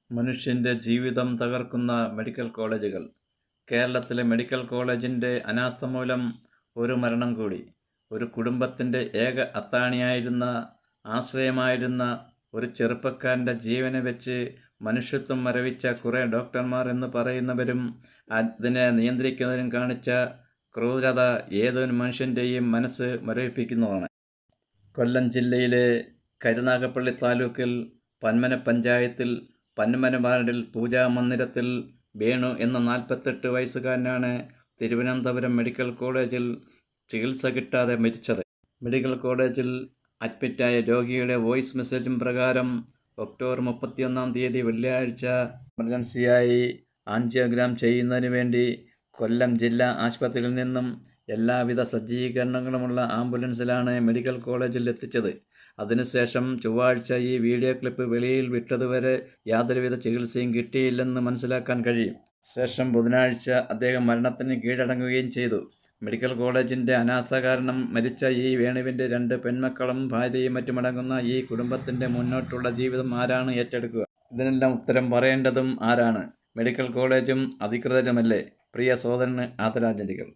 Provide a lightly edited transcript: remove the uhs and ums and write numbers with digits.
മനുഷ്യൻ്റെ ജീവിതം തകർക്കുന്ന മെഡിക്കൽ കോളേജുകൾ. കേരളത്തിലെ മെഡിക്കൽ കോളേജിൻ്റെ അനാസ്ഥ മൂലം ഒരു മരണം കൂടി. ഒരു കുടുംബത്തിൻ്റെ ഏക അത്താണിയായിരുന്ന, ആശ്രയമായിരുന്ന ഒരു ചെറുപ്പക്കാരൻ്റെ ജീവനെ വെച്ച് മനുഷ്യത്വം മരവിച്ച കുറേ ഡോക്ടർമാർ എന്ന് പറയുന്നവരും അതിനെ നിയന്ത്രിക്കുന്നവരും കാണിച്ച ക്രൂരത ഏതൊരു മനുഷ്യൻ്റെയും മനസ്സ് മരവിപ്പിക്കുന്നതാണ്. കൊല്ലം ജില്ലയിലെ കരുനാഗപ്പള്ളി താലൂക്കിൽ പന്മന പഞ്ചായത്തിൽ പന്മന വാർഡിൽ പൂജാ മന്ദിരത്തിൽ വേണു എന്ന 48 വയസ്സുകാരനാണ് തിരുവനന്തപുരം മെഡിക്കൽ കോളേജിൽ ചികിത്സ കിട്ടാതെ മരിച്ചത്. മെഡിക്കൽ കോളേജിൽ അഡ്മിറ്റായ രോഗിയുടെ വോയിസ് മെസ്സേജും പ്രകാരം ഒക്ടോബർ 31 വെള്ളിയാഴ്ച എമർജൻസിയായി ആൻജിയോഗ്രാം ചെയ്യുന്നതിന് വേണ്ടി കൊല്ലം ജില്ലാ ആശുപത്രിയിൽ നിന്നും എല്ലാവിധ സജ്ജീകരണങ്ങളുമുള്ള ആംബുലൻസിലാണ് മെഡിക്കൽ കോളേജിൽ എത്തിച്ചത്. അതിനുശേഷം ചൊവ്വാഴ്ച ഈ വീഡിയോ ക്ലിപ്പ് വെളിയിൽ വിട്ടതുവരെ യാതൊരുവിധ ചികിത്സയും കിട്ടിയില്ലെന്ന് മനസ്സിലാക്കാൻ കഴിയും. ശേഷം ബുധനാഴ്ച അദ്ദേഹം മരണത്തിന് കീഴടങ്ങുകയും ചെയ്തു. മെഡിക്കൽ കോളേജിൻ്റെ അനാസ്ഥ കാരണം മരിച്ച ഈ വേണുവിൻ്റെ 2 പെൺമക്കളും ഭാര്യയും മറ്റുമടങ്ങുന്ന ഈ കുടുംബത്തിൻ്റെ മുന്നോട്ടുള്ള ജീവിതം ആരാണ് ഏറ്റെടുക്കുക? ഇതിനെല്ലാം ഉത്തരം പറയേണ്ടതും ആരാണ്? മെഡിക്കൽ കോളേജും അധികൃതരുമല്ലേ? പ്രിയ സഹോദരന് ആദരാഞ്ജലികൾ.